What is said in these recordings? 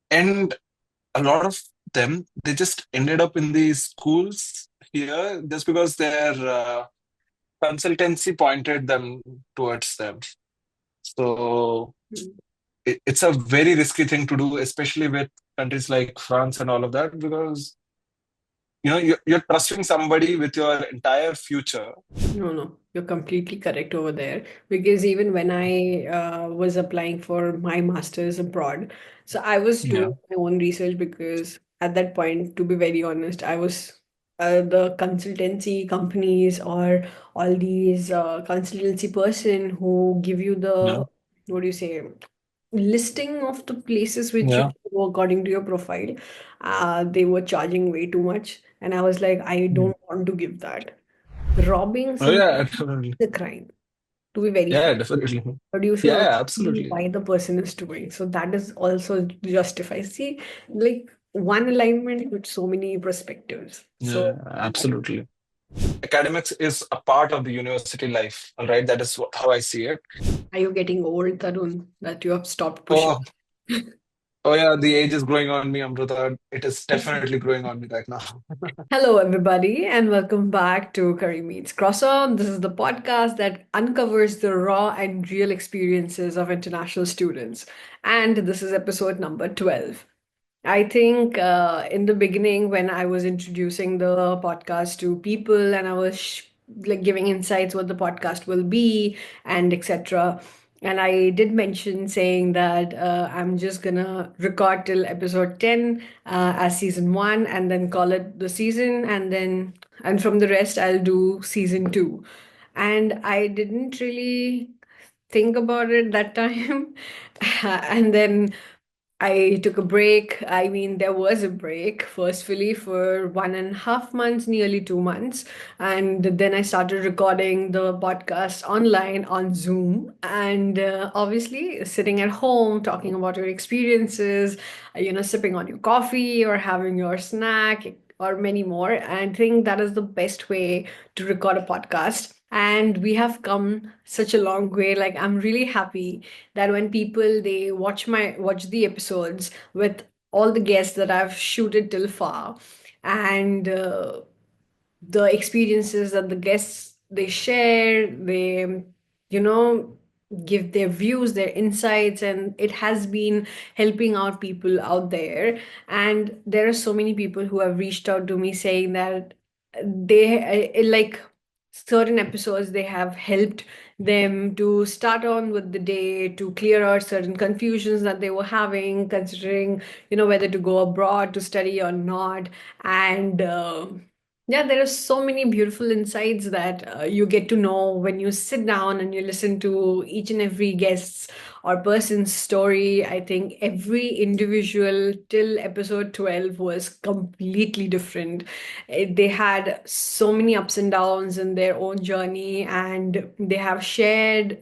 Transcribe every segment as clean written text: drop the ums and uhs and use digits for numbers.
And a lot of them, they just ended up in these schools here just because their consultancy pointed them towards them. So it's a very risky thing to do, especially with countries like France and all of that, because you're trusting somebody with your entire future. No, no, you're completely correct over there. Because even when I was applying for my master's abroad, so I was doing Yeah, my own research because at that point, to be very honest, I was the consultancy companies or all these consultancy person who give you yeah, the, what do you say, listing of the places which you yeah. can go according to your profile. They were charging way too much. And I was like, I Mm. don't want to give that. Robbing Oh somebody yeah, definitely. is a crime, to be very Yeah, frank. definitely. But you should Yeah, also yeah, see absolutely. why the person is doing. So that is also justified. See, like one alignment with so many perspectives. Yeah, So absolutely. Academics is a part of the university life, all right? That is how I see it. are you getting old, Tarun, that you have stopped pushing? Oh, oh yeah, the age is growing on me, Amrita. It is definitely growing on me right now. Hello, everybody, and welcome back to Curry Meets Crossover. This is the podcast that uncovers the raw and real experiences of international students. And this is episode number 12. I think in the beginning, when I was introducing the podcast to people and I was like giving insights what the podcast will be and etc. And I did mention saying that I'm just gonna record till episode 10 as season one and then call it the season and from the rest I'll do season two. And I didn't really think about it that time. And then I took a break. I mean, there was a break, firstly, for 1.5 months, nearly 2 months. And then I started recording the podcast online on Zoom. And obviously, sitting at home, talking about your experiences, sipping on your coffee or having your snack or many more. And I think that is the best way to record a podcast. And we have come such a long way. Like, I'm really happy that when people they watch the episodes with all the guests that I've shooted till far and the experiences that the guests they share, they you know give their views, their insights, and it has been helping out people out there. And there are so many people who have reached out to me saying that like certain episodes they have helped them to start on with the day, to clear out certain confusions that they were having considering whether to go abroad to study or not. And yeah, there are so many beautiful insights that you get to know when you sit down and you listen to each and every guest's or person's story. I think every individual till episode 12 was completely different. They had so many ups and downs in their own journey, and they have shared,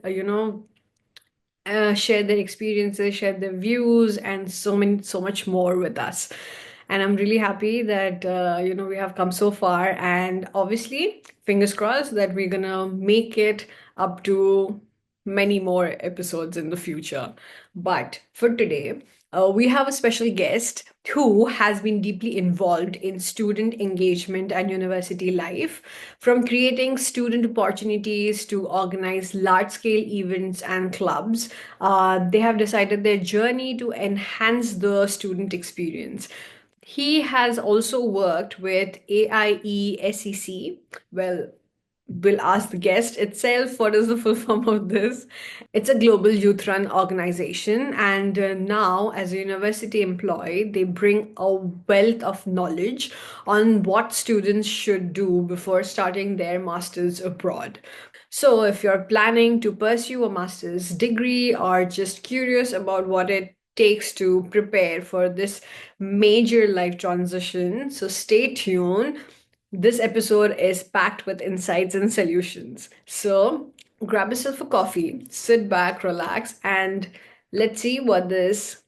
share their experiences, share their views, and so much more with us. And I'm really happy that we have come so far, and obviously, fingers crossed that we're gonna make it up to many more episodes in the future. But for today, we have a special guest who has been deeply involved in student engagement and university life, from creating student opportunities to organize large scale events and clubs. They have decided their journey to enhance the student experience. He has also worked with AIESEC. Well, we'll ask the guest itself what is the full form of this. It's a global youth run organization, and now, as a university employee, they bring a wealth of knowledge on what students should do before starting their masters abroad. So, if you're planning to pursue a master's degree or just curious about what it takes to prepare for this major life transition, so stay tuned. This episode is packed with insights and solutions. So, grab yourself a coffee, sit back, relax, and let's see what this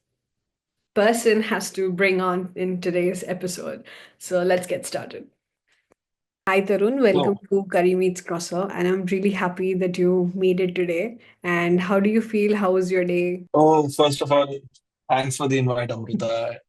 person has to bring on in today's episode. So, let's get started. Hi Tarun, welcome Oh, to Curry Meets Crosser, and I'm really happy that you made it today. And how do you feel? How was your day? oh, first of all, Thanks for the invite, Amrita.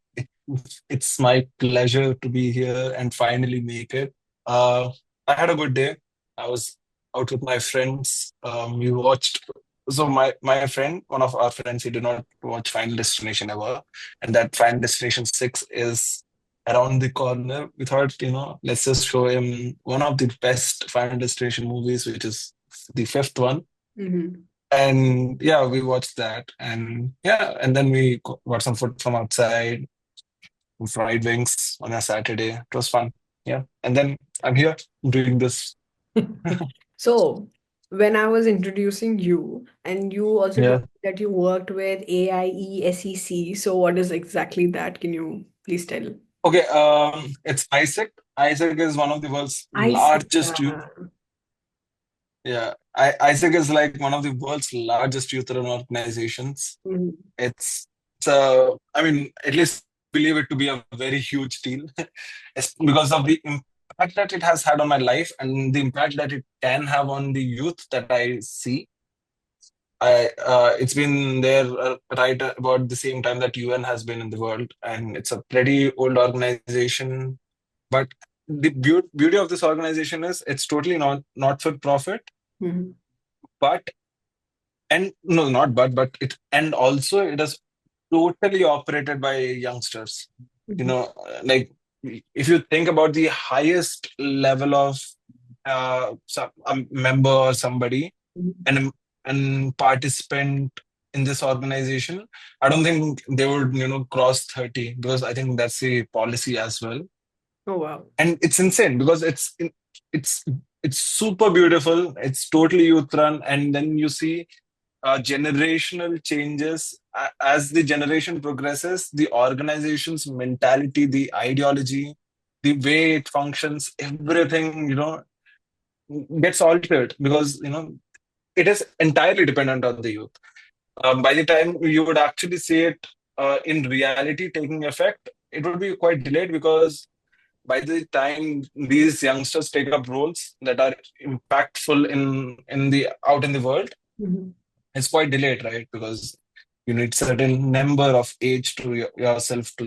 It's my pleasure to be here and finally make it. Uh, I had a good day. I was out with my friends. We watched. So my friend, one of our friends, he did not watch Final Destination ever, and that Final Destination 6 is around the corner. We thought, let's just show him one of the best Final Destination movies, which is the fifth one. Mhm. And yeah, we watched that, and yeah, and then we got some food from outside, fried wings on a Saturday. It was fun. Yeah, and then I'm here doing this. So, when I was introducing you, and you also told Yeah. me that you worked with AIESEC, so what is exactly that? Can you please tell? Okay. It's AIESEC. AIESEC is one of the world's I see. largest youth. Yeah, AIESEC is like one of the world's largest youth run organizations. Mhm. It's I mean, at least believe it to be a very huge deal. It's because of the impact that it has had on my life and the impact that it can have on the youth that I see. It's been there right about the same time that UN has been in the world, and it's a pretty old organization. But the beauty of this organization is it's totally not for profit, Mhm. but and no, not but it and also it is totally operated by youngsters. Mhm. Like if you think about the highest level of a member or somebody Mhm. and participant in this organization, I don't think they would cross 30, because I think that's the policy as well. Oh, wow. And it's insane because it's it's super beautiful. It's totally youth run, and then you see generational changes. As the generation progresses, the organization's mentality, the ideology, the way it functions, everything gets altered, because it is entirely dependent on the youth. By the time you would actually see it in reality taking effect, it would be quite delayed, because by the time these youngsters take up roles that are impactful in the out in the world, Mhm. it's quite delayed, right? Because you need certain number of age to yourself to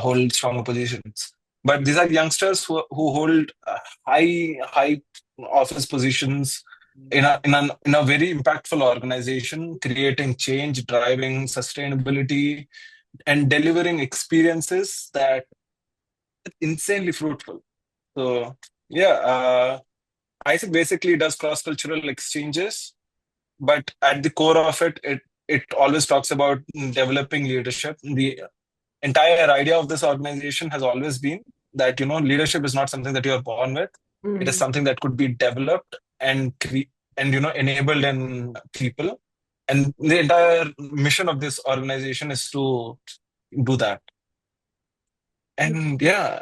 hold strong positions. But these are youngsters who hold high office positions in a very impactful organization, creating change, driving sustainability, and delivering experiences that are insanely fruitful. So yeah, ISEC basically does cross-cultural exchanges, but at the core of it always talks about developing leadership. The entire idea of this organization has always been that leadership is not something that you are born with. It is Mhm. something that could be developed and enabled in people. And the entire mission of this organization is to do that. And yeah,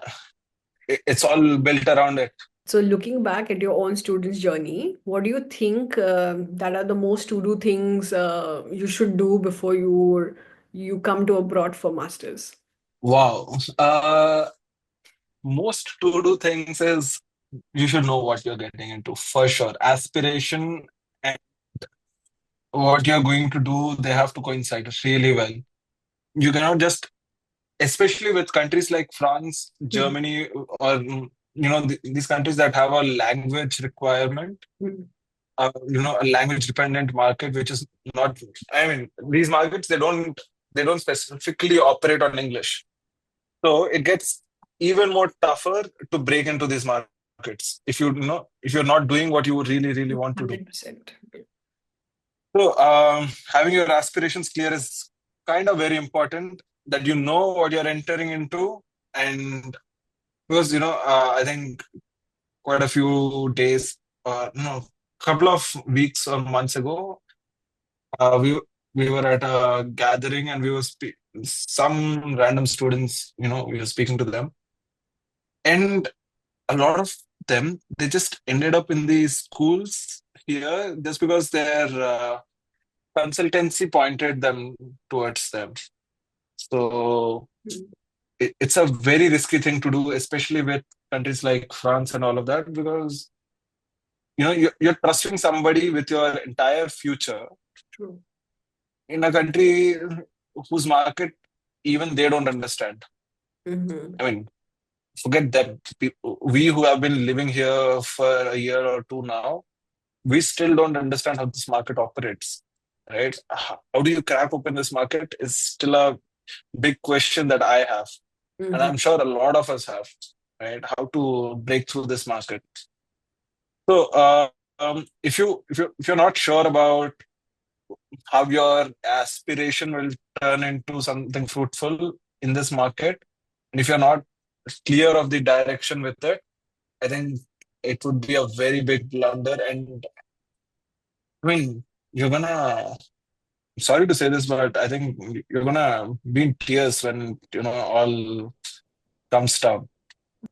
it's all built around it. So, looking back at your own student's journey, what do you think that are the most to-do things you should do before you come to abroad for masters? Wow. Most to do things is you should know what you're getting into for sure. Aspiration and what you're going to do, they have to coincide really well. You cannot just, especially with countries like France, Mhm. Germany, or these countries that have a language requirement, Mhm. a language dependent market, which is not. I mean, these markets they don't specifically operate on English, so it gets even more tougher to break into these markets if you're not doing what you really want to do. 100%. So, having your aspirations clear is kind of very important, that you know what you're entering into. And because, I think quite a few days, no, couple of weeks or months ago, we were at a gathering, and some random students, we were speaking to them. And a lot of them, they just ended up in these schools here just because their consultancy pointed them towards them. So Mhm. it's a very risky thing to do, especially with countries like France and all of that, because you're trusting somebody with your entire future True. in a country. whose market even they don't understand. Mm-hmm. I mean, forget them. We who have been living here for a year or two now, we still don't understand how this market operates, right? How do you crack open this market is still a big question that I have, and Mm-hmm. I'm sure a lot of us have, right? How to break through this market. So, if you're not sure about how your aspiration will turn into something fruitful in this market, and if you're not clear of the direction with it, I think it would be a very big blunder. And I mean, you're gonna, sorry to say this, but I think you're gonna be in tears when, all comes down.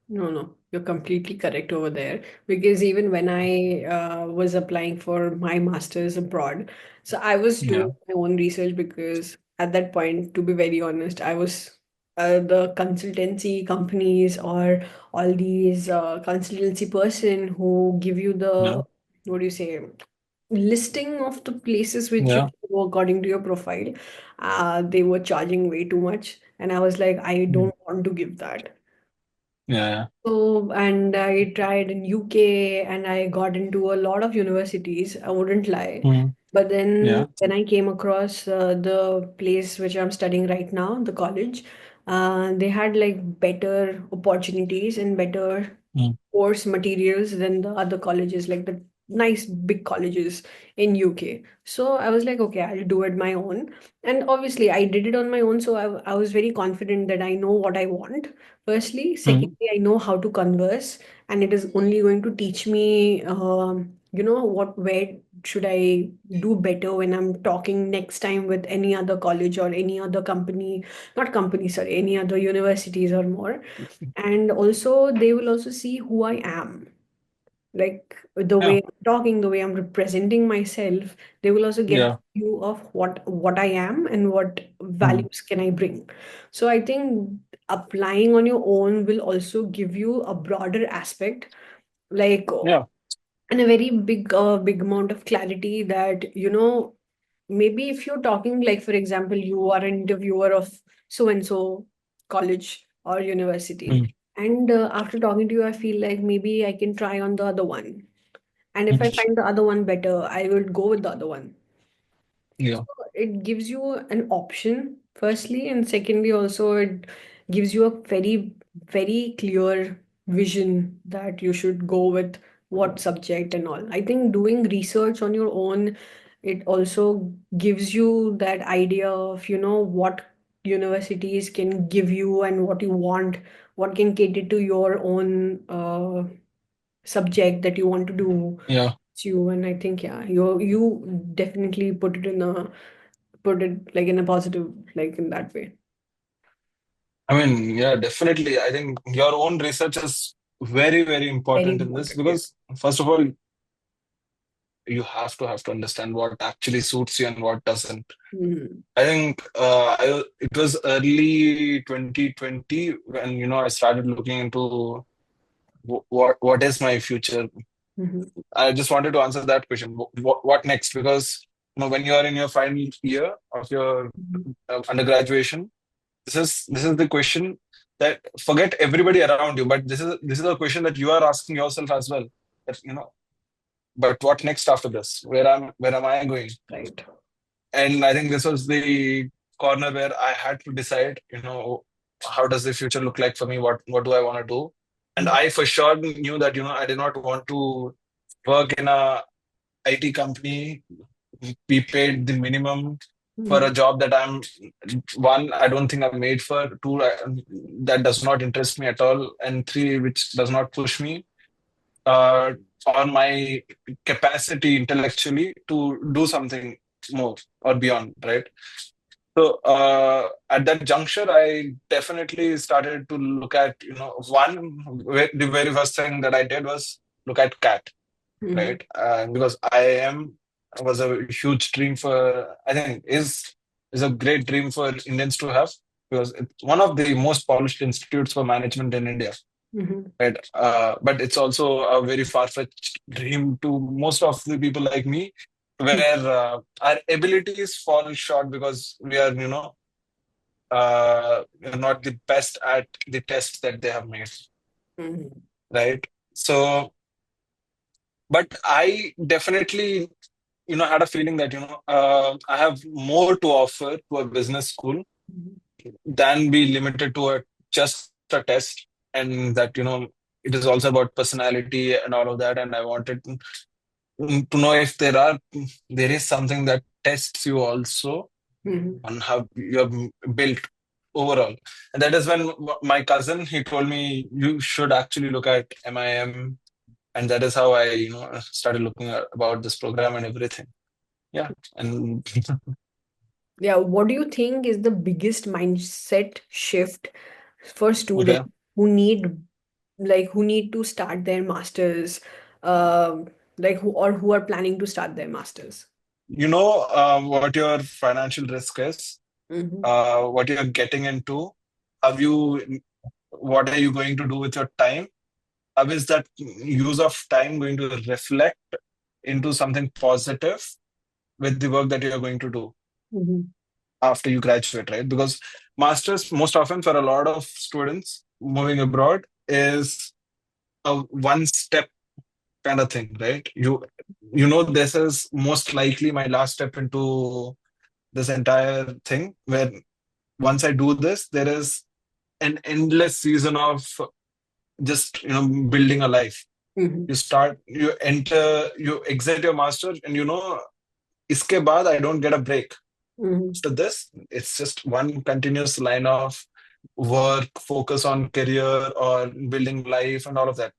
No, no, you're completely correct over there. Because even when I was applying for my master's abroad, so I was doing Yeah. my own research because at that point, to be very honest, I was the consultancy companies or all these consultancy person who give you the, Yeah. what do you say, listing of the places which you Yeah. can go according to your profile. They were charging way too much. And I was like, I Mm. don't want to give that. Yeah. So, and I tried in UK and I got into a lot of universities, I wouldn't lie. Yeah. Mm. But then Yeah. when I came across the place which I'm studying right now, the college, they had like better opportunities and better Mm. course materials than the other colleges, like the nice big colleges in UK. So I was like, okay, I'll do it my own. And obviously, I did it on my own. So I was very confident that I know what I want. Firstly, Mm. secondly, I know how to converse, and it is only going to teach me, where should I do better when I'm talking next time with any other college or any other company, not company, sorry, any other universities or more. And also, they will also see who I am, like the way Yeah. I'm talking, the way I'm representing myself. They will also get Yeah. a view of what I am and what Mm. values can I bring. So I think applying on your own will also give you a broader aspect, like Yeah. and a very big amount of clarity that maybe if you're talking, like for example, you are an interviewer of so and so college or university, Mm. and after talking to you I feel like maybe I can try on the other one, and if I Mm. find the other one better I will go with the other one. Yeah. It gives you an option, firstly, and secondly, also it gives you a very clear vision that you should go with what subject and all. I think doing research on your own, it also gives you that idea of, what universities can give you and what you want, what can cater to your own subject that you want to do. Yeah. You, and I think, yeah, you definitely put it like in a positive, like in that way. I mean, yeah, definitely. I think your own research is very, very Very important in this important, yeah. because, first of all, you have to understand what actually suits you and what doesn't. Mm-hmm. I think it was early 2020 when I started looking into what is my future. Mm-hmm. I just wanted to answer that question. What next? Because when you are in your final year of your undergraduation, this is the question that forget everybody around you, but this is a question that you are asking yourself as well. That but what next after this? Where am I going? Right. And I think this was the corner where I had to decide, how does the future look like for me? What do I want to do? And Mm-hmm. I for sure knew that, I did not want to work in a IT company, be paid the minimum for Mm-hmm. a job that one, I don't think I'm made for, two, that does not interest me at all, and three, which does not push me uh, on my capacity intellectually to do something more or beyond, right? So at that juncture, I definitely started to look at, the very first thing that I did was look at CAT, Mm-hmm. right? Because was a huge dream for, I think, is a great dream for Indians to have because it's one of the most polished institutes for management in India, Mm-hmm. right? But it's also a very far-fetched dream to most of the people like me, where our abilities fall short because we are, you're not the best at the tests that they have made, Mhm. right? So, but I definitely, had a feeling that, I have more to offer to a business school Mhm. than be limited to just a test. And that, it is also about personality and all of that. And I wanted to know if there is something that tests you also Mhm. on how you have built overall. And that is when my cousin, he told me you should actually look at MIM, and that is how I started looking at about this program and everything. Yeah. And Yeah, what do you think is the biggest mindset shift for okay, students who need to start their masters, who are planning to start their masters? what your financial risk is, Mm-hmm. what you're getting into, have you what are you going to do with your time, how is that use of time going to reflect into something positive with the work that you're going to do Mm-hmm. after you graduate, right? Because masters, most often for a lot of students moving abroad, is a one step kind of thing, right? This is most likely my last step into this entire thing, where once I do this, there is an endless season of just building a life. Mm-hmm. You exit your master, and iske baad I don't get a break. Mm-hmm. After this, it's just one continuous line of work, focus on career or building life and all of that.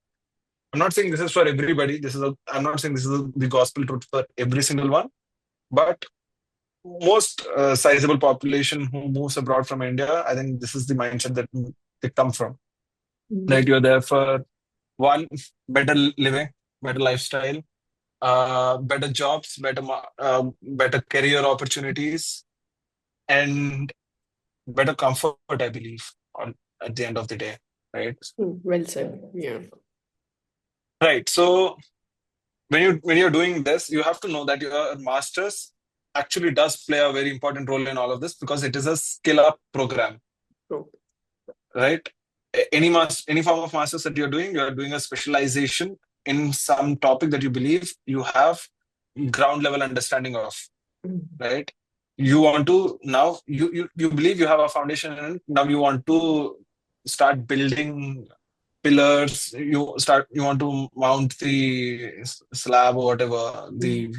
I'm not saying this is for everybody. I'm not saying this is the gospel truth for every single one, but most sizable population who moves abroad from India, I think this is the mindset that they come from. Mm-hmm. Right, you're there for one, better living, better lifestyle, better jobs, better career opportunities, and better comfort, I believe, at the end of the day, right? Well said. Yeah. Right. So when you're doing this, you have to know that your master's actually does play a very important role in all of this, because it is a skill up program, True. right? Any form of master's that you're doing a specialization in some topic that you believe you have ground level understanding of, Mm-hmm. right? You want to now you believe you have a foundation, and now you want to start building pillars. You want to mount the slab or whatever, the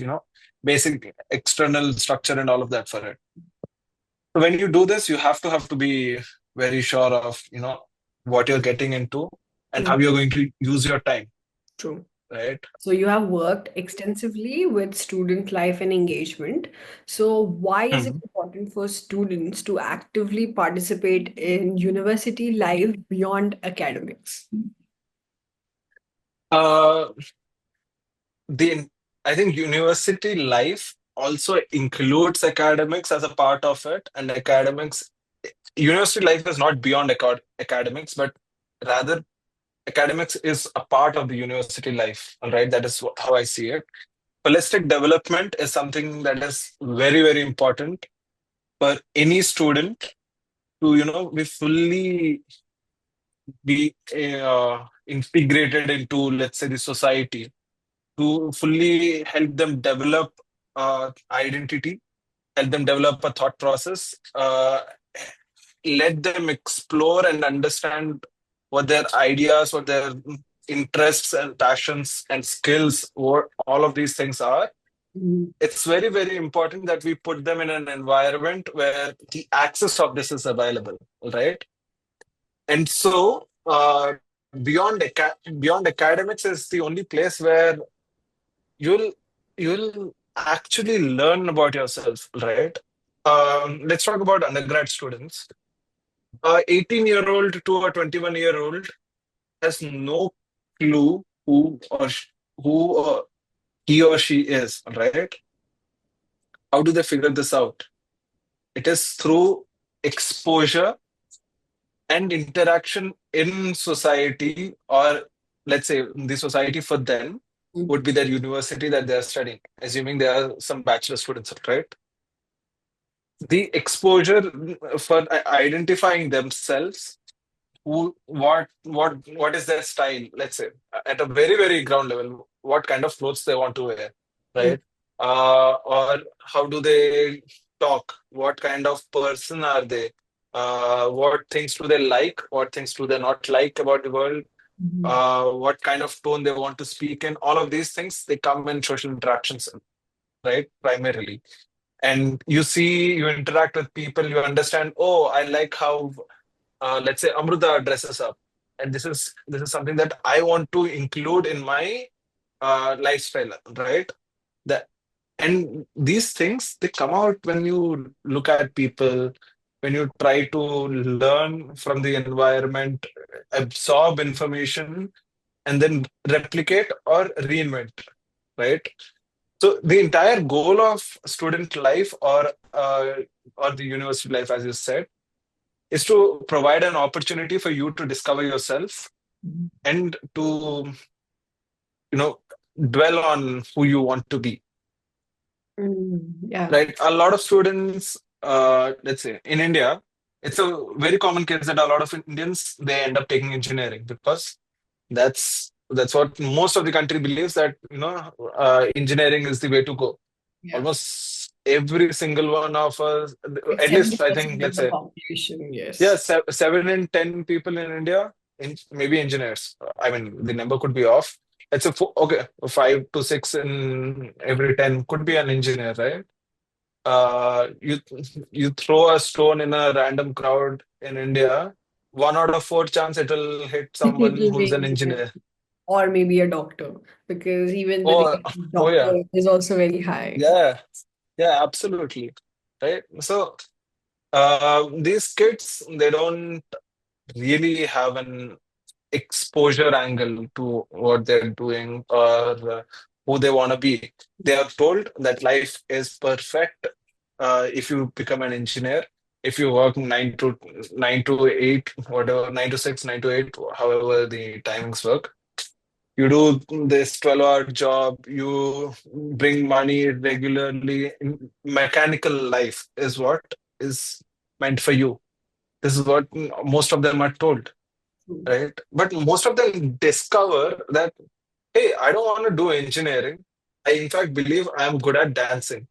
basic external structure and all of that for it. So when you do this, you have to be very sure of what you're getting into and how Mm-hmm. you're going to use your time, True. right? So you have worked extensively with student life and engagement. So why is it Mhm. important for students to actively participate in university life beyond academics? uh the I think university life also includes academics as a part of it, and academics university life is not beyond academics, but rather academics is a part of the university life. All right, that is how I see it. Holistic development is something that is very, very important for any student to be integrated into, let's say, the society, to fully help them develop identity, help them develop a thought process, let them explore and understand what their ideas, what their interests and passions and skills, what all of these things are. Mhm. It's very, very important that we put them in an environment where the access of this is available, right? And so, beyond academics is the only place where you'll you'll actually learn about yourself, right? Let's talk about undergrad students. 18-year-old to a 21-year-old has no clue who he or she is, right? How do they figure this out? It is through exposure and interaction in society, or let's say the society for them would Mhm. be their university that they're studying, assuming they are some bachelor students, right? the exposure for identifying themselves, who, what is their style, let's say, at a very, very ground level, what kind of clothes they want to wear, Mm, right? Or how do they talk, what kind of person are they, what things do they like, what things do they not like about the world, mhm, what kind of tone they want to speak in. All of these things, they come in social interactions, right, primarily. And you interact with people, you understand, oh, I like how, let's say, Amruta dresses up, and this is something that I want to include in my lifestyle, right? That, and these things, they come out when you look at people, when you try to learn from the environment, absorb information, and then replicate or reinvent, right? So the entire goal of student life, or the university life, as you said, is to provide an opportunity for you to discover yourself mhm. and to, you know, dwell on who you want to be. Yeah. Right? A lot of students, let's say in India, it's a very common case that a lot of Indians, they end up taking engineering because that's what most of the country believes, that engineering is the way to go. Yeah. Almost every single one of us, Like at least I think, 70% of let's the say, population, yeah, yes. 7 in 10 people in India, maybe engineers. I mean, the number could be off. It's okay, 5 to 6 in every 10 could be an engineer, right? You throw a stone in a random crowd in India, 1 out of 4 chance it will hit It someone will who's be an engineer engineer. or maybe a doctor because even the Oh, rate of oh yeah, doctor is also very high. yeah, yeah, absolutely, right? So these kids, they don't really have an exposure angle to what they're doing, or who they want to be. They are told that life is perfect if you become an engineer, if you work 9 to 8, whatever, 9 to 6, 9 to 8, however the timings work. You do this 12-hour job, you bring money regularly. Mechanical life is what is meant for you. This is what most of them are told, right? But most of them discover that, hey, I don't want to do engineering. I, in fact, believe I'm good at dancing,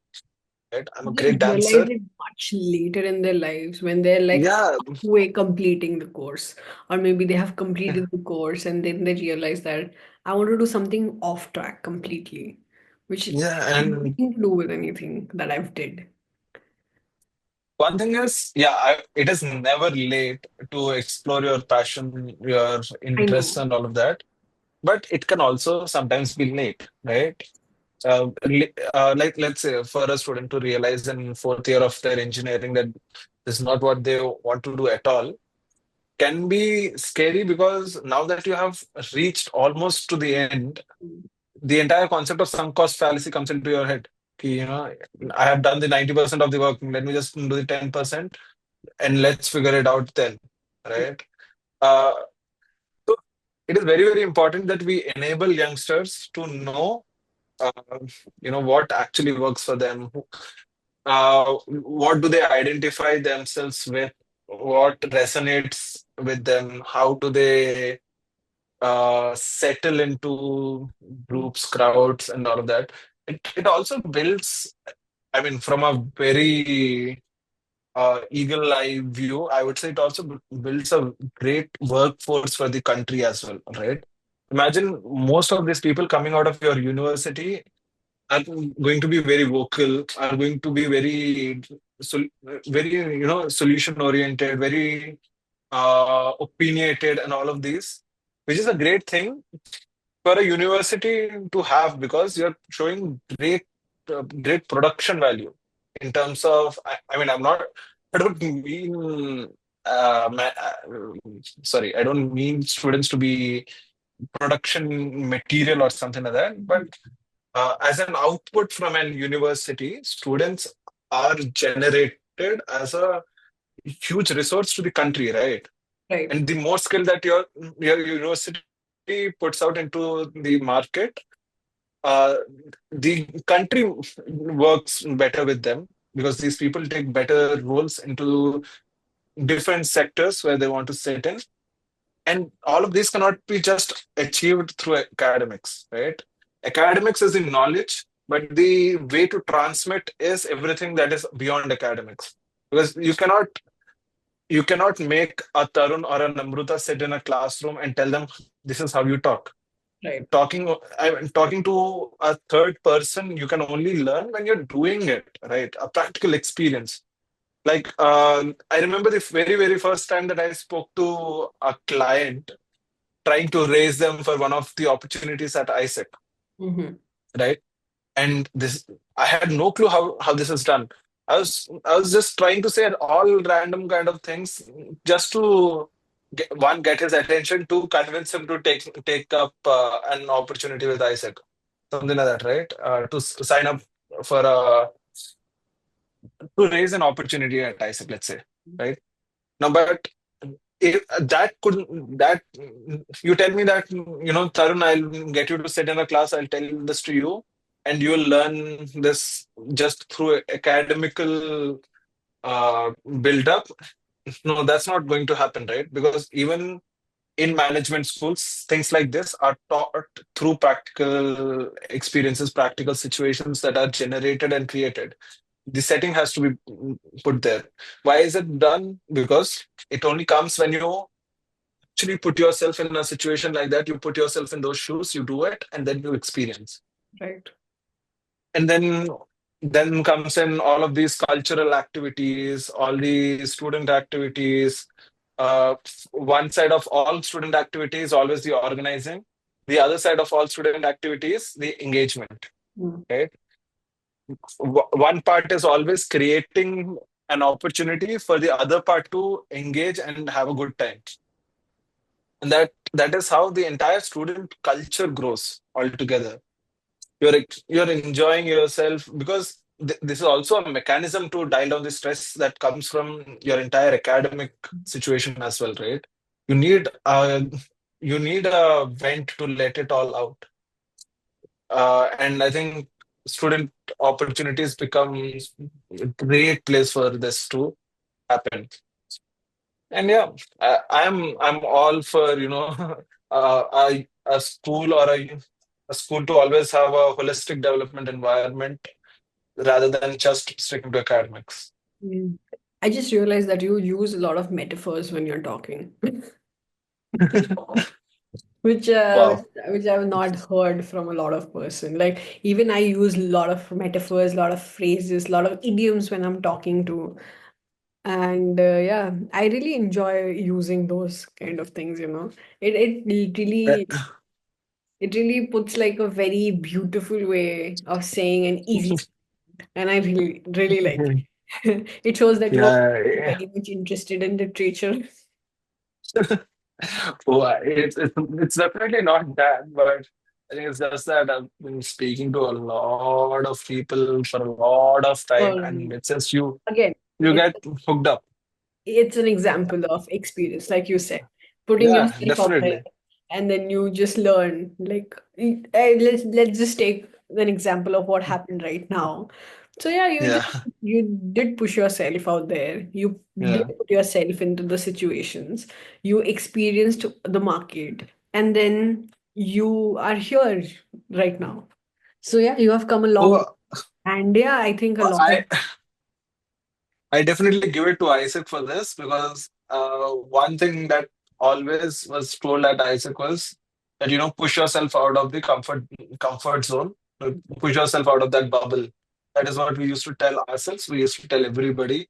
right? I'm a They great realize dancer. it much later in their lives when they're like Yeah, halfway completing the course, or maybe they have completed the course and then they realize that I want to do something off track completely, which has yeah. And nothing to do with anything that I've did. one thing is, yeah, it is never late to explore your passion, your I interests, know. and all of that. But it can also sometimes be late, right? Like, let's say, for a student to realize in fourth year of their engineering that this is not what they want to do at all, can be scary, because now that you have reached almost to the end, the entire concept of sunk cost fallacy comes into your head. Ki, I have done the 90% of the work. Let me just do the 10% and let's figure it out then, right? Uh, so it is very, very important that we enable youngsters to know, uh, what actually works for them. What do they identify themselves with? What resonates with them? How do they settle into groups, crowds, and all of that? It also builds, I mean, from a very eagle eye view, I would say it also builds a great workforce for the country as well, right? Imagine most of these people coming out of your university are going to be very vocal, are going to be very, solution oriented, very opinionated, and all of these, which is a great thing for a university to have, because you're showing great production value in terms of, I mean, I don't mean sorry, I don't mean students to be production material or something like that, but as an output from an university, students are generated as a huge resource to the country, right? Right. And the more skill that your university puts out into the market, uh, the country works better with them. because these people take better roles into different sectors where they want to sit in. And all of these cannot be just achieved through academics, right? Academics is in knowledge, but the way to transmit is everything that is beyond academics. Because you cannot make a Tarun or a Namruta sit in a classroom and tell them this is how you talk. Right. Talking to a third person, you can only learn when you're doing it, right? A practical experience. Like I remember the very first time that I spoke to a client trying to raise them for one of the opportunities at AIESEC, Mm-hmm. right? And this, I had no clue how this is done. I was just trying to say all random kind of things just to get his attention, to convince him to take up an opportunity with AIESEC, something like that, right? To sign up for to raise an opportunity at AIESEC, let's say, right? Now, but if that couldn't that you tell me that, Tarun, I'll get you to sit in a class, I'll tell this to you, and you'll learn this just through academical build up. No, that's not going to happen, right? Because even in management schools, things like this are taught through practical experiences, practical situations that are generated and created. The setting has to be put there. Why is it done? Because it only comes when you actually put yourself in a situation like that. You put yourself in those shoes, you do it, and then you experience. Right. And then comes in all of these cultural activities, all the student activities. One side of all student activities always the organizing. The other side of all student activities, the engagement. Mm. Right. One part is always creating an opportunity for the other part to engage and have a good time. And that is how the entire student culture grows altogether. You're enjoying yourself because this is also a mechanism to dial down the stress that comes from your entire academic situation as well, right? You need a you need a vent to let it all out. And I think student opportunities become a great place for this to happen. And yeah, I'm all for, a school or a school to always have a holistic development environment rather than just sticking to academics. Mm. I just realized that you use a lot of metaphors when you're talking, which Wow. which I've not heard from a lot of person. Like even I use a lot of metaphors, a lot of phrases, a lot of idioms when I'm talking to. And yeah, I really enjoy using those kind of things, you know. It really puts like a very beautiful way of saying an easy, and I really like it. It shows that you are Yeah. very much interested in literature. Oh, it's definitely not that, but I think it's just that I've been speaking to a lot of people for a lot of time, and Um, it's just you Again, get hooked up. it's an example of experience, like you said, putting Yeah, yourself out there, definitely. and then you just learn. Like, let's just take an example of what happened right now. So yeah, Yeah, you did push yourself out there. You did yeah. put yourself into the situations. You experienced the market, and then you are here right now. So yeah, you have come along, Oh, and yeah, I think a lot of I definitely give it to Isaac for this because one thing that always was told at Isaac was that, push yourself out of the comfort zone, push yourself out of that bubble. That is what we used to tell ourselves. We used to tell everybody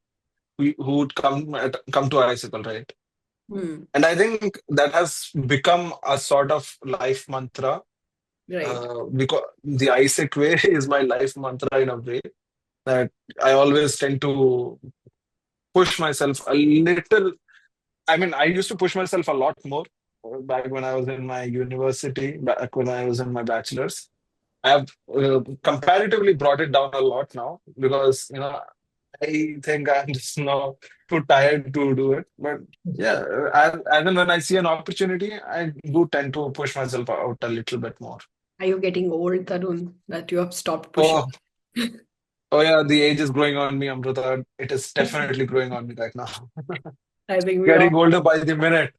who would come to Icicle, right? Hmm, And I think that has become a sort of life mantra. right. Because the Isaac way is my life mantra in a way that I always tend to push myself a little. I mean, I used to push myself a lot more back when I was in my university, back when I was in my bachelor's. I have comparatively brought it down a lot now because, I think I'm just now too tired to do it. But yeah, as and when I see an opportunity, I do tend to push myself out a little bit more. Are you getting old, Tarun, that you have stopped pushing? Oh, Oh yeah, the age is growing on me, Amrita. It is definitely growing on me right now. I think we all, Getting older by the minute.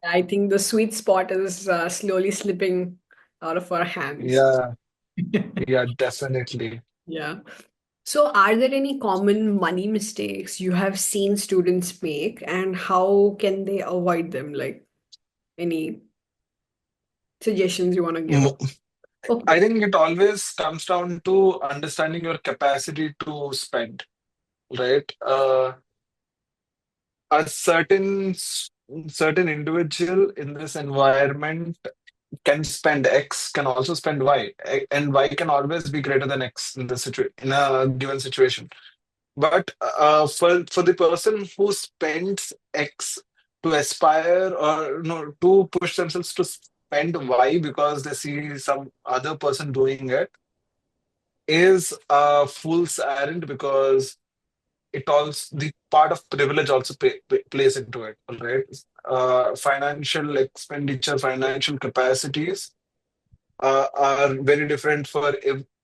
I think the sweet spot is slowly slipping out of our hands. Yeah, yeah, definitely. Yeah. So, are there any common money mistakes you have seen students make, and how can they avoid them? Like any suggestions you want to give? Mo- Okay. I think it always comes down to understanding your capacity to spend, right? A certain individual in this environment can spend X, can also spend Y, and Y can always be greater than X in the in a given situation. But for the person who spends X to aspire or no to push themselves to spend Y because they see some other person doing it is a fool's errand because it also the part of privilege also plays into it, all right? Financial expenditure, financial capacities are very different for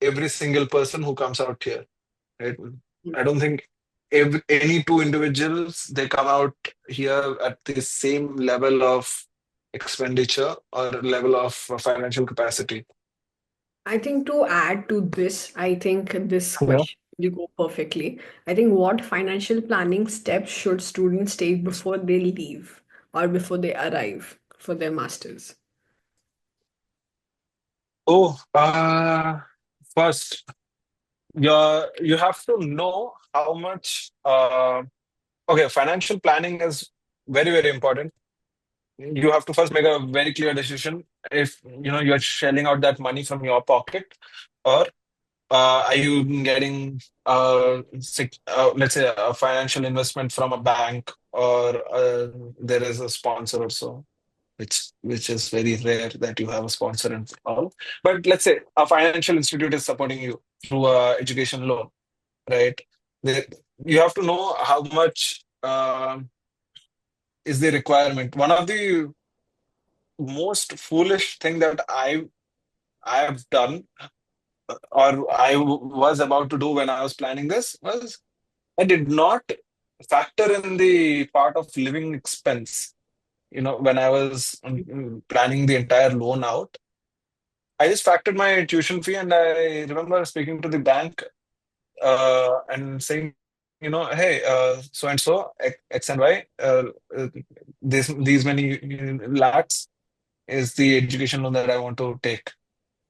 every single person who comes out here, right? I don't think any two individuals they come out here at the same level of expenditure or level of financial capacity. I think to add to this, I think this Yeah. question you go perfectly. I think what financial planning steps should students take before they leave or before they arrive for their masters? Oh, first, you have to know how much. Okay, financial planning is very, very important. You have to first make a very clear decision if you're shelling out that money from your pocket, or are you getting let's say a financial investment from a bank, or there is a sponsor or so, which is very rare that you have a sponsor and all. But let's say a financial institute is supporting you through a education loan, right? They, you have to know how much is the requirement. One of the most foolish thing that I have done or was about to do when I was planning this was I did not factor in the part of living expense. When I was planning the entire loan out, I just factored my tuition fee, and I remember speaking to the bank and saying, hey, so and so X and Y, these many lakhs is the education loan that I want to take.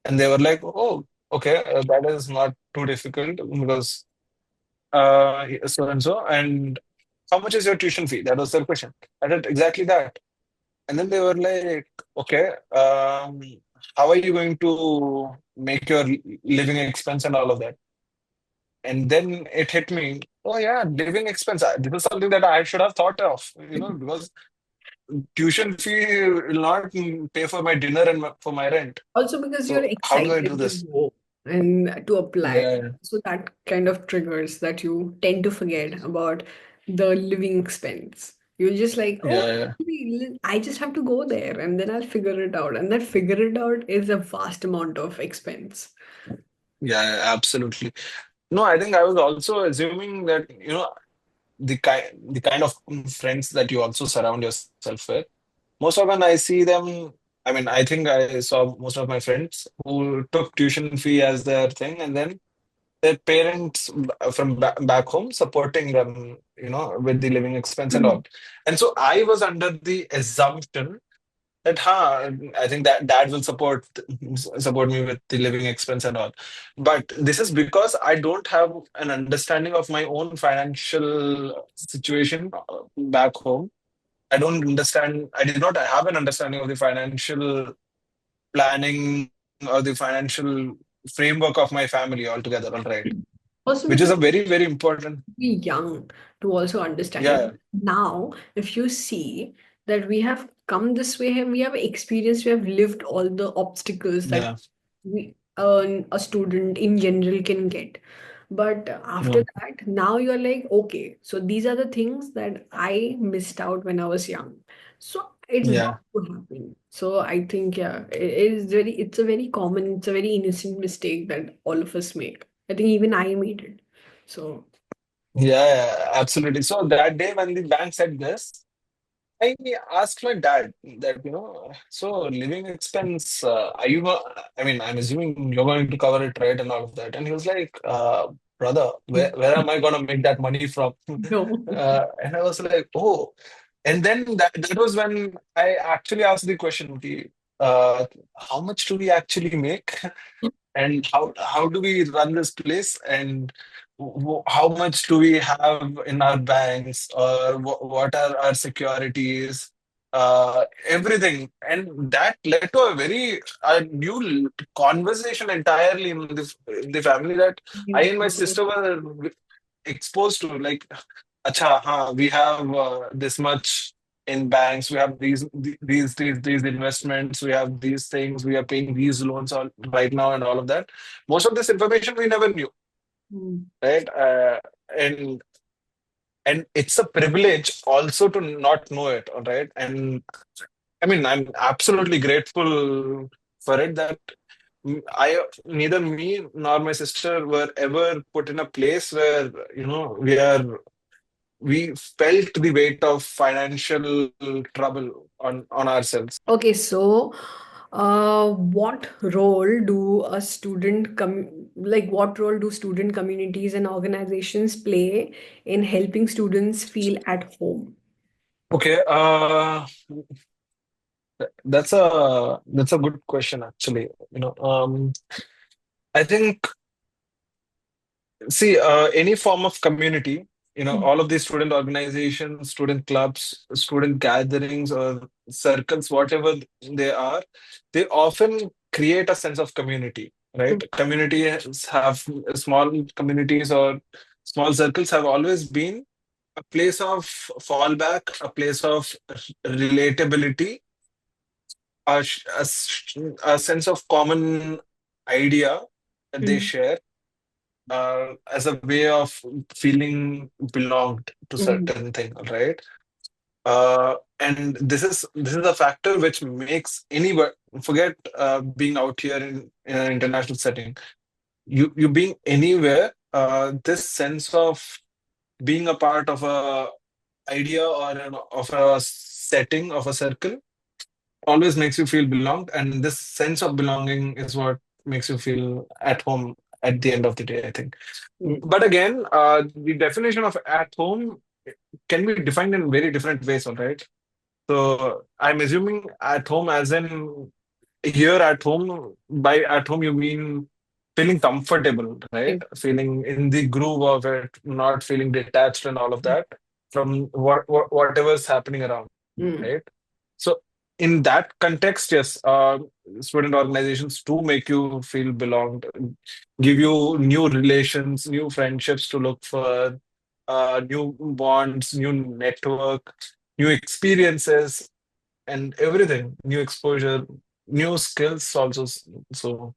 And they were like, oh, okay, that is not too difficult because so and so. And how much is your tuition fee? That was their question. I did exactly that. And then they were like, okay, how are you going to make your living expense and all of that? And then it hit me, oh yeah, living expense. This is something that I should have thought of, because tuition fee will not pay for my dinner and for my rent. Also because you're So how do I do excited to this? go and to apply. Yeah, So that kind of triggers that you tend to forget about the living expense. You're just like, oh, yeah, yeah, I just have to go there and then I'll figure it out. And that figure it out is a vast amount of expense. yeah, absolutely. No, I think I was also assuming that, the kind of friends that you also surround yourself with. Most often I see them, I mean, I think I saw most of my friends who took tuition fee as their thing, and then their parents from back home supporting them, with the living expense and all. And so I was under the assumption that, I think that dad will support me with the living expense and all. But this is because I don't have an understanding of my own financial situation back home. I don't understand. I did not have an understanding of the financial planning or the financial framework of my family altogether. All right, Also which is because a very, very important. be young to also understand it. Yeah, Now, if you see that we have come this way, we have experienced, we have lived all the obstacles that yeah, a student in general can get. But yeah, after that, now you're like, okay, so these are the things that I missed out when I was young. So it's yeah. bound to happen. So I think, yeah, it's a very common, it's a very innocent mistake that all of us make. I think even I made it. So, Yeah, yeah, absolutely. So that day when the bank said this, I asked my dad that, so living expense, are you, I mean, I'm assuming you're going to cover it, right? And all of that. And he was like, brother, where am I going to make that money from? no. And I was like, oh. And then that was when I actually asked the question, okay, uh, how much do we actually make? And how do we run this place, and how much do we have in our banks, or what are our securities, everything. And that led to a new conversation entirely in the family, that I and my sister were exposed to, like, acha, we have this much in banks, we have these investments, we have these things, we are paying these loans all right now, and all of that. Most of this information we never knew, Mm. right? And and it's a privilege also to not know it, all right? And I mean, I'm absolutely grateful for it, that I neither me nor my sister were ever put in a place where, we felt the weight of financial trouble on ourselves. Okay, so what role do what role do student communities and organizations play in helping students feel at home? Okay, that's a good question, actually. I think, see, any form of community, all of these student organizations, student clubs, student gatherings, or circles, whatever they are, they often create a sense of community, right? Communities have small communities, or small circles have always been a place of fallback, a place of relatability, a sense of common idea that they Mm. share, as a way of feeling belonged to Mm. certain thing, right? And this is a factor which makes anybody forget being out here in an international setting. You being anywhere, this sense of being a part of a idea, or of a setting, of a circle, always makes you feel belonged, and this sense of belonging is what makes you feel at home at the end of the day, I think. Mm. But again, the definition of at home can be defined in very different ways, all right? So I'm assuming at home, as in here at home, by at home you mean feeling comfortable, right? Okay. Feeling in the groove of it, not feeling detached and all of that from whatever's happening around, Mm. right? So in that context, yes, student organizations do make you feel belonged, give you new relations, new friendships to look for, new bonds, new network, new experiences, and everything, new exposure, new skills also. So,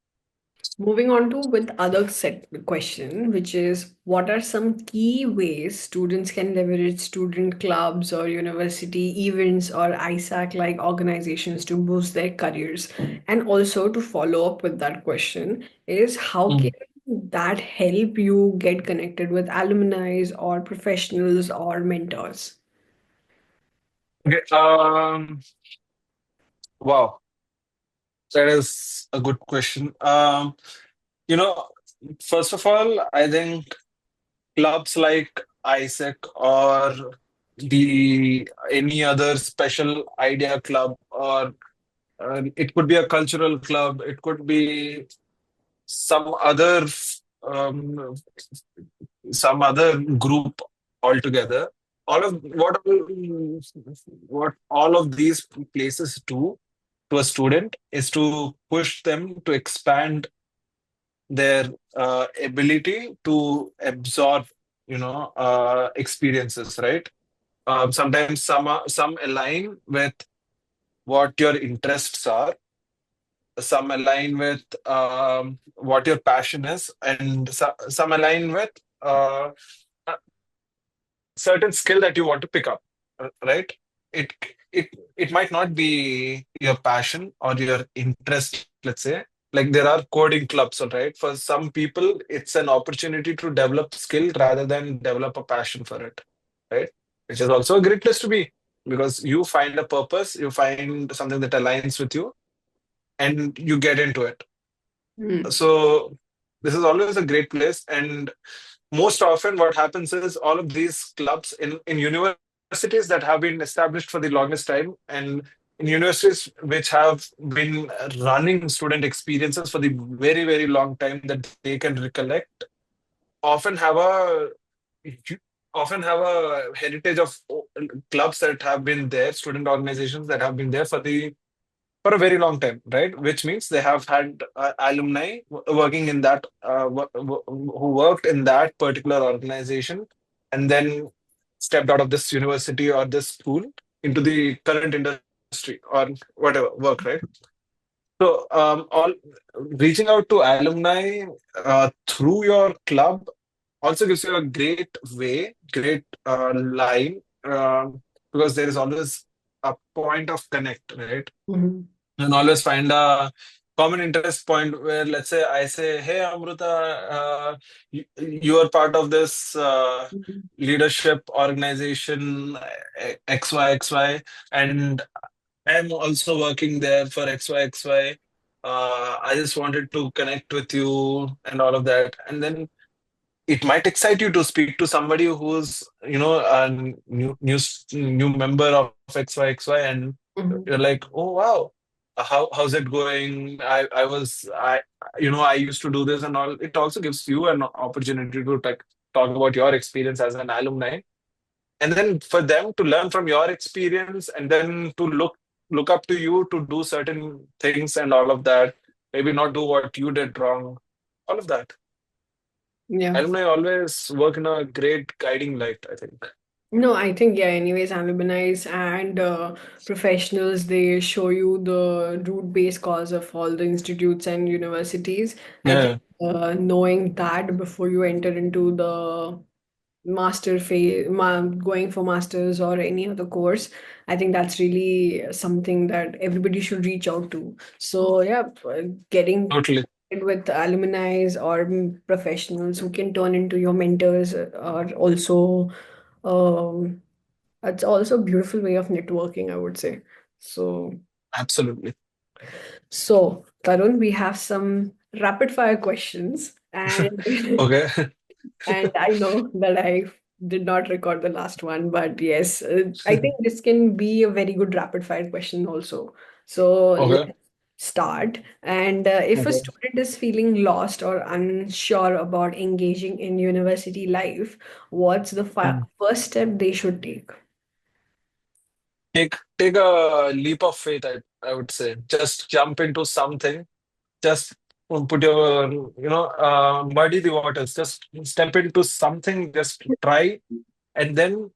Moving on to with other set question, which is what are some key ways students can leverage student clubs or university events or ISAC like organizations to boost their careers? And also to follow up with that question is how can mm. that help you get connected with alumni or professionals or mentors? Okay, wow, that is a good question. You know, First of all, I think clubs like AIESEC, or the any other special idea club, or it could be a cultural club, it could be some other um, some other group altogether. What all of these places do to a student is to push them to expand their ability to absorb, experiences, right? Sometimes some align with what your interests are, some align with what your passion is, and some align with a certain skill that you want to pick up, right? It it it might not be your passion or your interest, let's say. like there are coding clubs, all right? For some people, it's an opportunity to develop skill rather than develop a passion for it, right? Which is also a great place to be because you find a purpose, you find something that aligns with you, and you get into it. Mm. So this is always a great place. And most often what happens is all of these clubs in universities that have been established for the longest time, and in universities which have been running student experiences for the very, very long time that they can recollect, often have a often have a heritage of clubs that have been there, student organizations that have been there for a very long time, right? Which means they have had alumni working in that, who worked in that particular organization, and then stepped out of this university or this school into the current industry or whatever work, right? So, all reaching out to alumni through your club also gives you a great way, great line, because there is always a point of connect, right? Mhm. And always find a common interest point where, let's say, I say, "Hey, Amruta, you are part of this Mhm. leadership organization XYXY, and I'm also working there for XYXY. I just wanted to connect with you and all of that." And then it might excite you to speak to somebody who's, a new member of XYXY, and you're Mhm. like, "Oh wow, how's it going? I used to do this and all." It also gives you an opportunity to talk about your experience as an alumni, and then for them to learn from your experience, and then to look up to you to do certain things and all of that. Maybe not do what you did wrong. All of that. Yeah. Alumni always work in a great guiding light, I think. No, I think, yeah, anyways, alumni and professionals, they show you the root-based cause of all the institutes and universities. I think Yeah, knowing that before you enter into the master phase, going for masters or any other course, I think that's really something that everybody should reach out to. So, yeah, getting totally. with alumni or professionals who can turn into your mentors are also um, it's also a beautiful way of networking, I would say. So, Absolutely. Tarun, we have some rapid fire questions, and Okay. and I know that I did not record the last one, but yes, I think this can be a very good rapid fire question also. So Okay. let's start. And if a Okay. student is feeling lost or unsure about engaging in university life, what's the Hmm. first step they should take? Take a leap of faith, I would say. Just jump into something. Just put your, muddy the waters. Just step into something, just try, and then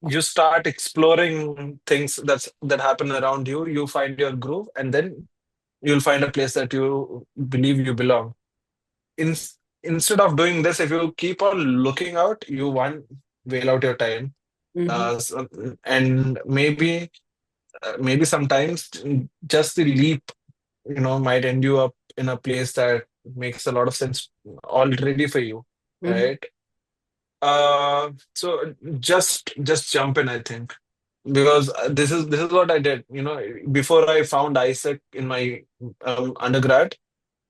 you start exploring things that happen around you. You find your groove, and then you'll find a place that you believe you belong. in, Instead of doing this, if you keep on looking out, you won't wail out your time. Mm-hmm. And maybe sometimes just the leap, might end you up in a place that makes a lot of sense already for you, Mm-hmm. right? So just jump in, I think, because this is what I did. Before I found AIESEC in my undergrad,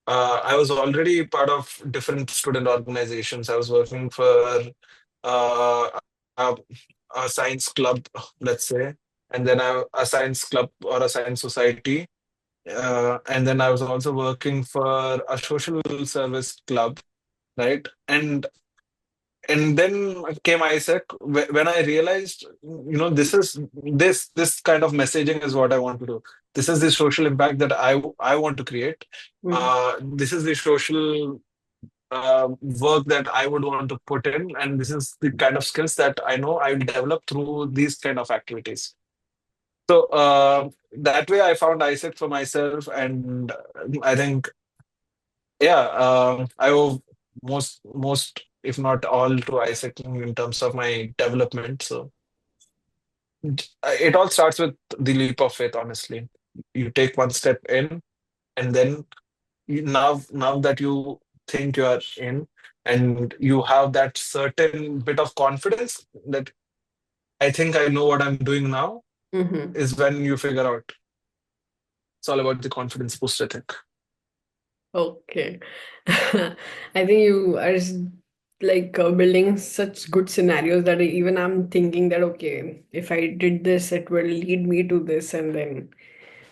I was already part of different student organizations. I was working for a science club, let's say, and then a science club or a science society. And then I was also working for a social service club, right? And then came AIESEC when I realized, this kind of messaging is what I want to do. This is the social impact that I want to create. This is the social work that I would want to put in, and this is the kind of skills that I know I'll develop through these kind of activities. So that way, I found AIESEC for myself, and I think, yeah, I owe most, if not all, to AIESEC in terms of my development. So it all starts with the leap of faith. Honestly, you take one step in, and then now that you think you are in, and you have that certain bit of confidence that I think I know what I'm doing now, Mm-hmm. is when you figure out. It's all about the confidence boost, I think. Okay. I think you are building such good scenarios that even I'm thinking that, okay, if I did this, it will lead me to this, and then,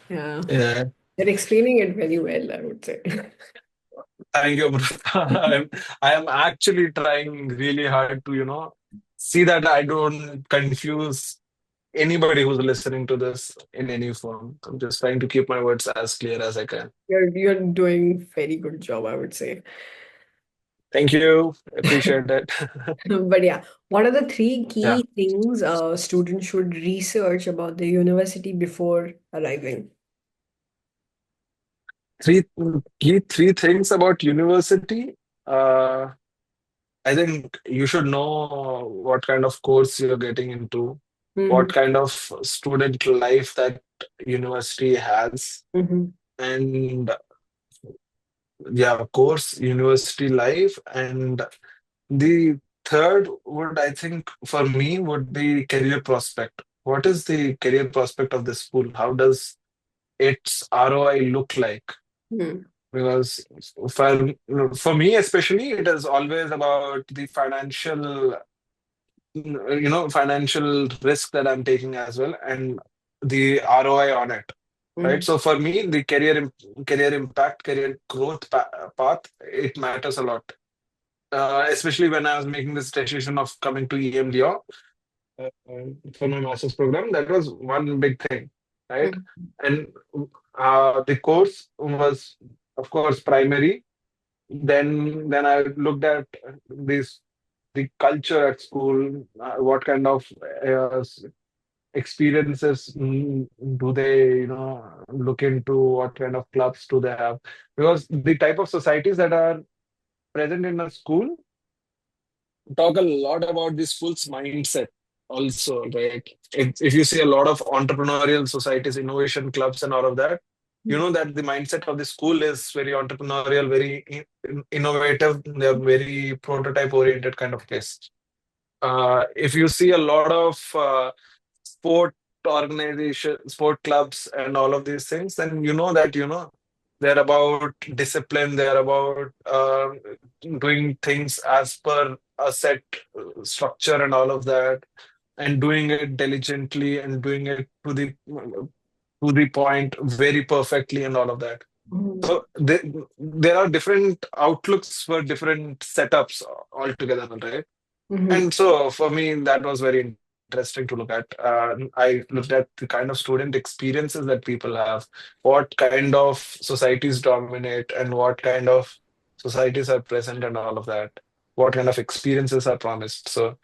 yeah, Yeah. you're explaining it very well, I would say. Thank you, Amrita. I am actually trying really hard to, see that I don't confuse anybody who's listening to this in any form. I'm just trying to keep my words as clear as I can. You're doing very good job, I would say. Thank you. Appreciate it. But yeah, what are the three Yeah. key things students should research about the university before arriving? Three three things about university. Uh, I think you should know what kind of course you're getting into, Mm-hmm. what kind of student life that university has, Mm-hmm. and yeah, of course, university life. And the third would, I think, for me, would be career prospect. What is the career prospect of the school? How does its ROI look like? Mm-hmm. Because for me especially, it is always about the financial risk that I'm taking as well, and the ROI on it, right? So for me, the career impact, career growth path, it matters a lot. Especially when I was making this decision of coming to EMDR for my master's program, that was one big thing, right? Mm-hmm. And the course was, of course, primary. Then I looked at this the culture at school, what kind of uh, experiences do they, look into, what kind of clubs do they have? Because the type of societies that are present in a school talk a lot about the school's mindset also, right? If you see a lot of entrepreneurial societies, innovation clubs, and all of that, you know that the mindset of the school is very entrepreneurial, very innovative. They're very prototype oriented kind of place. If you see a lot of sport sport clubs, and all of these things, then you know that they're about discipline. They're about doing things as per a set structure and all of that, and doing it diligently and doing it to the point very perfectly and all of that. So there are different outlooks for different setups altogether, right? Mm-hmm. And so for me, that was very interesting to look at. I looked at the kind of student experiences that people have, what kind of societies dominate, and what kind of societies are present, and all of that. What kind of experiences are promised. So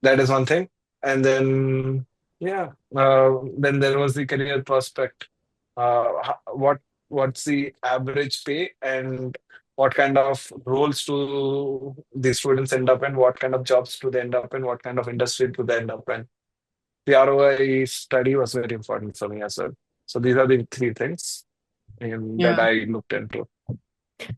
that is one thing. And then, yeah, then there was the career prospect. What's the average pay, and what kind of roles do the students end up in? What kind of jobs do they end up in? What kind of industry do they end up in? The ROI study was very important for me as well. So these are the three things that Yeah. I looked into.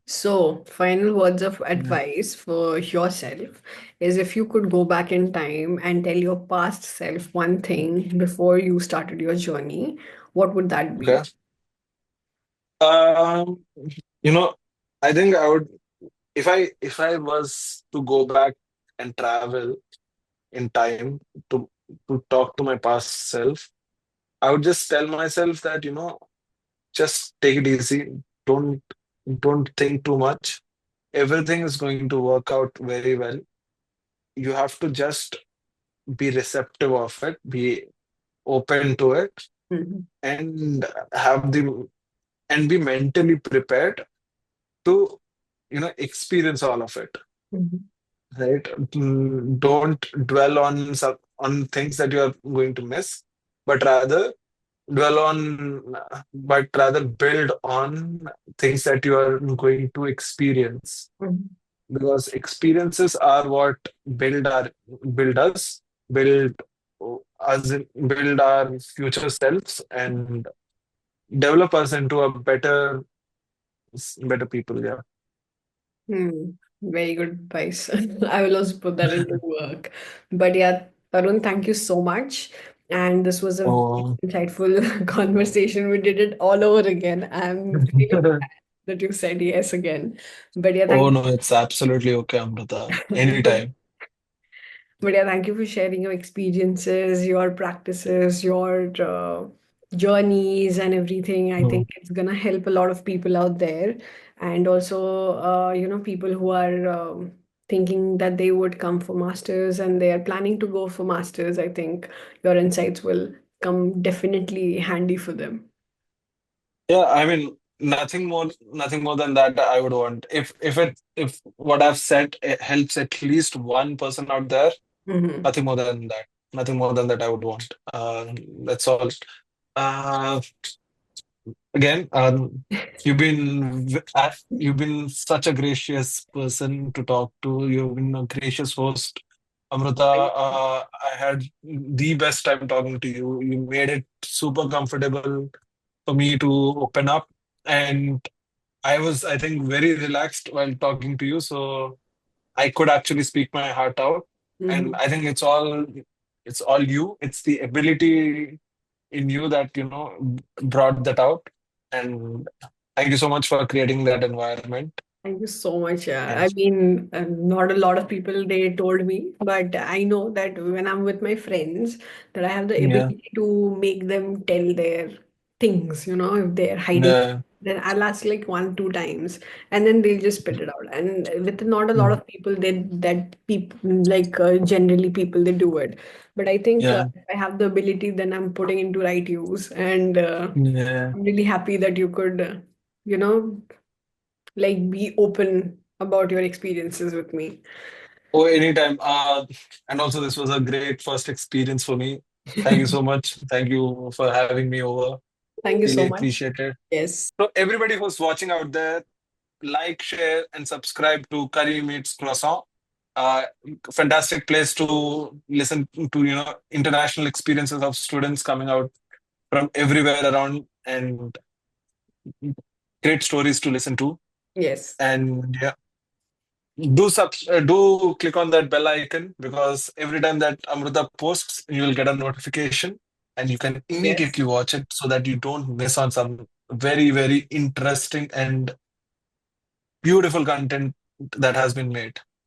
So, final words of Yeah. advice for yourself is if you could go back in time and tell your past self one thing before you started your journey, what would that Okay. be? Um, you know, I think I would, if I was to go back and travel in time to talk to my past self, I would just tell myself that, just take it easy. Don't don't think too much. Everything is going to work out very well. You have to just be receptive of it, be open to it, Mhm. and have the and be mentally prepared to, experience all of it. Mhm. Right? Don't dwell on things that you are going to miss, but rather dwell on, but rather build on things that you are going to experience. Mhm. Because experiences are what build us, build build our future selves, and develop us into a better better people. Yeah. Hmm. Very good advice. I will also put that into work. But yeah, Tarun, thank you so much. And this was a very Oh. insightful conversation. We did it all over again. I'm really glad that you said yes again. But yeah, Oh thank no, it's absolutely okay, Amrita. but Anytime. But yeah, thank you for sharing your experiences, your practices, your journeys, and everything. I Mm. think it's gonna help a lot of people out there, and also, people who are thinking that they would come for masters and they are planning to go for masters. I think your insights will come definitely handy for them. Yeah, I mean, nothing more than that I would want. If what I've said helps at least one person out there, Hmm. nothing more than that. Nothing more than that I would want. That's all. Uh, Again, you've been such a gracious person to talk to. You've been a gracious host, Amrita. I had the best time talking to you. You made it super comfortable for me to open up, and I think, very relaxed while talking to you. So I could actually speak my heart out, and Hmm. I think it's all you. It's the ability in you that brought that out, and thank you so much for creating that environment. Thank you so much. Yeah. And I mean, not a lot of people they told me, but I know that when I'm with my friends, that I have the yeah, ability to make them tell their things, if they're hiding, yeah, then I'll ask like one, two times, and then they'll just spit it out. And with not a lot mm, of people, that people like generally people they do it. But I think yeah, if I have the ability, then I'm putting into right use, and yeah. I'm really happy that you could, you know like be open about your experiences with me. Oh, anytime. And also, this was a great first experience for me. Thank you so much. Thank you for having me over. Thank you Really so much. appreciate it. Yes. So, everybody who's watching out there, like, share, and subscribe to Curry Meets Croissant. Uh, Fantastic place to listen to, international experiences of students coming out from everywhere around, and great stories to listen to. Yes. And yeah, do click on that bell icon, because every time that Amrita posts, you will get a notification and you can Yes. immediately watch it so that you don't miss on some very, very interesting and beautiful content that has been made.